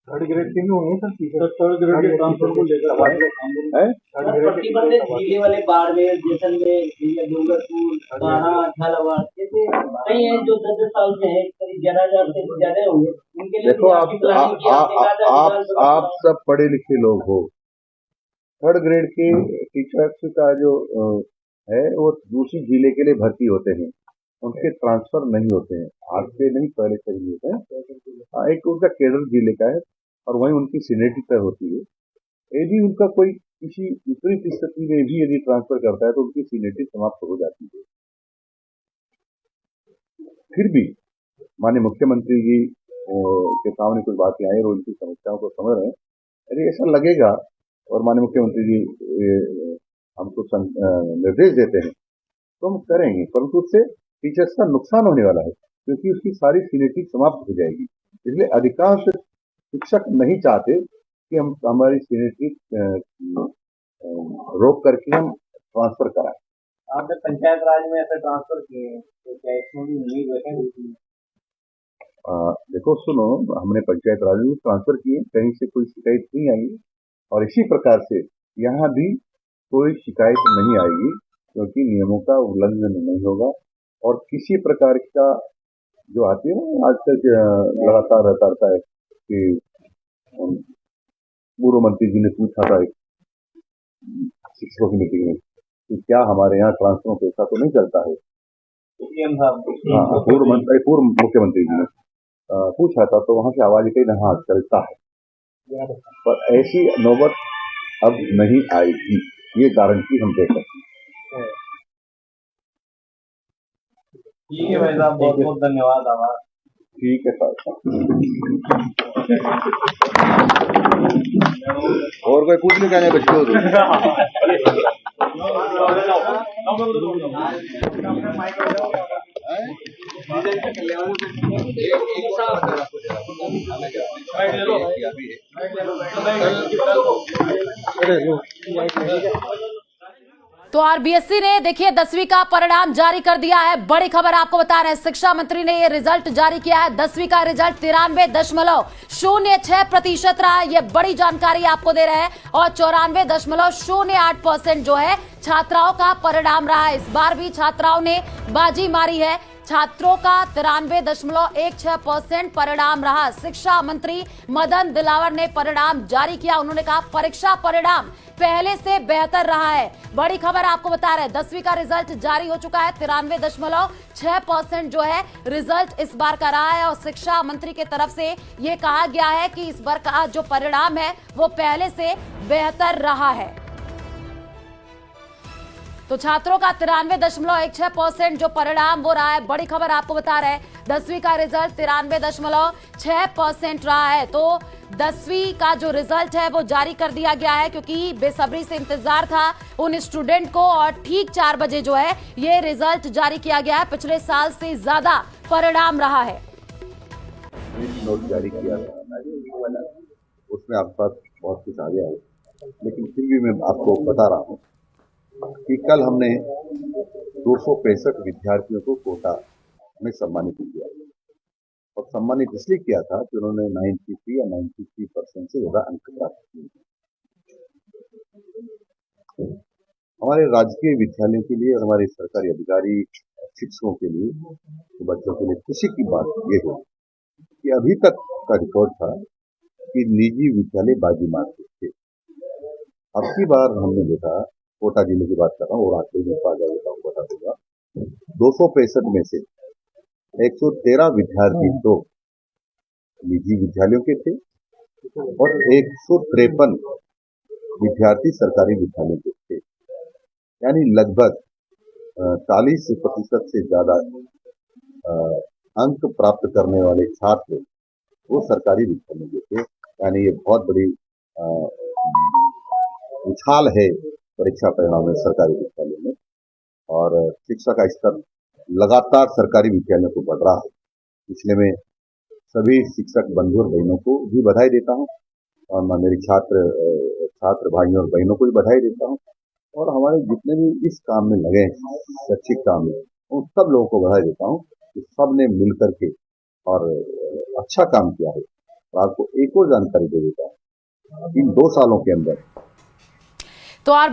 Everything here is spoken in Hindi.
थर्ड ग्रेड के भी होंगे सर टीचर, थर्ड ग्रेड के ट्रांसफर को लेकर प्रतिबंधित जिले वाले बाड़मेर, जैसलमेर, डूंगरपुर, बाड़ा, झालावाड़ जैसे कई हैं जो 10 साल से है, करीब 11,000 से ज्यादा होंगे। उनके लिए देखो आप सब पढ़े लिखे लोग हो। थर्ड ग्रेड के टीचर्स का जो है वो दूसरी जिले के लिए भर्ती होते हैं, उनके ट्रांसफर नहीं होते हैं, आज से नहीं पहले से ही होते हैं। एक उनका केडर जिले का है और वहीं उनकी सीनियरिटी तय होती है। यदि उनका कोई किसी विपरीत स्थिति में भी यदि ट्रांसफर करता है तो उनकी सीनियरिटी समाप्त हो जाती है। फिर भी माननीय मुख्यमंत्री जी के सामने कुछ बातें आई और उनकी समस्याओं को समझ रहे हैं। यदि ऐसा लगेगा और माननीय मुख्यमंत्री जी हमको निर्देश देते हैं तो हम करेंगे, परंतु उससे टीचर्स का नुकसान होने वाला है क्योंकि उसकी सारी सीनियरिटी समाप्त हो जाएगी। इसलिए अधिकांश शिक्षक नहीं चाहते कि हम हमारी सीनियरिटी रोक करके हम ट्रांसफर कराएं। आपने पंचायत राज में ऐसे ट्रांसफर किए हैं तो क्या इसमें भी उम्मीद रखेंगे? देखो सुनो, हमने पंचायत राज में ट्रांसफर किए, कहीं से कोई शिकायत नहीं आई और इसी प्रकार से यहाँ भी कोई शिकायत नहीं आएगी क्योंकि नियमों का उल्लंघन नहीं होगा। और किसी प्रकार का जो आती है ना आज तक लगातार रहता रहता है कि पूर्व मंत्री जी ने पूछा था शिक्षकों की मीटिंग में कि क्या हमारे यहाँ ट्रांसफर पैसा तो नहीं चलता है। पूर्व मुख्यमंत्री जी ने पूछा था तो वहां से आवाज कही हाँ चलता है, पर ऐसी नौबत अब नहीं आएगी, ये गारंटी हम दे सकते हैं। ठीक है भाई साहब, बहुत बहुत धन्यवाद। आभार। ठीक है सर। और कोई पूछने का नहीं बच्चों तो आरबीएसई ने देखिए 10वीं का परिणाम जारी कर दिया है। बड़ी खबर आपको बता रहे हैं, शिक्षा मंत्री ने ये रिजल्ट जारी किया है। 10वीं का रिजल्ट 93.06% रहा है। ये बड़ी जानकारी आपको दे रहे हैं और 94.08% जो है छात्राओं का परिणाम रहा है। इस बार भी छात्राओं ने बाजी मारी है। छात्रों का 93.16% परिणाम रहा। शिक्षा मंत्री मदन दिलावर ने परिणाम जारी किया। उन्होंने कहा परीक्षा परिणाम पहले से बेहतर रहा है। बड़ी खबर आपको बता रहे हैं, 10वीं का रिजल्ट जारी हो चुका है। 93.6% जो है रिजल्ट इस बार का रहा है और शिक्षा मंत्री की तरफ से यह कहा गया है कि इस बार का जो परिणाम है वो पहले से बेहतर रहा है। तो छात्रों का 93.16% जो परिणाम वो रहा है। बड़ी खबर आपको बता रहे हैं, 10वीं का रिजल्ट 93.6% रहा है। तो 10वीं का जो रिजल्ट है वो जारी कर दिया गया है क्योंकि बेसब्री से इंतजार था उन स्टूडेंट को और ठीक 4 बजे जो है ये रिजल्ट जारी किया गया है। पिछले साल से ज्यादा परिणाम रहा है। नोट जारी किया था, उसमें आपके पास बहुत कुछ आ गया है, लेकिन फिर भी मैं आपको बता रहा हूँ कि कल हमने 265 विद्यार्थियों को कोटा में सम्मानित किया और सम्मानित इसलिए किया था कि उन्होंने 93 या 93% से ज्यादा अंक प्राप्त किए। हमारे राजकीय विद्यालयों के लिए और हमारे सरकारी अधिकारी शिक्षकों के लिए तो बच्चों के लिए खुशी की बात ये है कि अभी तक का रिकॉर्ड था कि निजी विद्यालय बाजी मारते थे। अब की बार हमने देखा, कोटा जिले की बात कर रहा हूँ और आखिरी में आ जाएगा कोटा होगा, 265 में से 113 विद्यार्थी तो निजी विद्यालयों के थे और 153 विद्यार्थी सरकारी विद्यालयों के थे। यानी लगभग 40% से ज्यादा अंक प्राप्त करने वाले छात्र वो सरकारी विद्यालयों के थे। यानी ये बहुत बड़ी उछाल है परीक्षा परिणाम में सरकारी विद्यालय में और शिक्षा का स्तर लगातार सरकारी विद्यालयों को बढ़ रहा है। इसलिए मैं सभी शिक्षक बंधु और बहनों को भी बधाई देता हूं और मैं मेरी छात्र भाइयों और बहनों को भी बधाई देता हूं और हमारे जितने भी इस काम में लगे शैक्षिक काम में उन सब लोगों को बधाई देता हूं कि सब ने मिल करके और अच्छा काम किया है। और आपको एक और जानकारी दे देता हूं, इन 2 सालों के अंदर तो और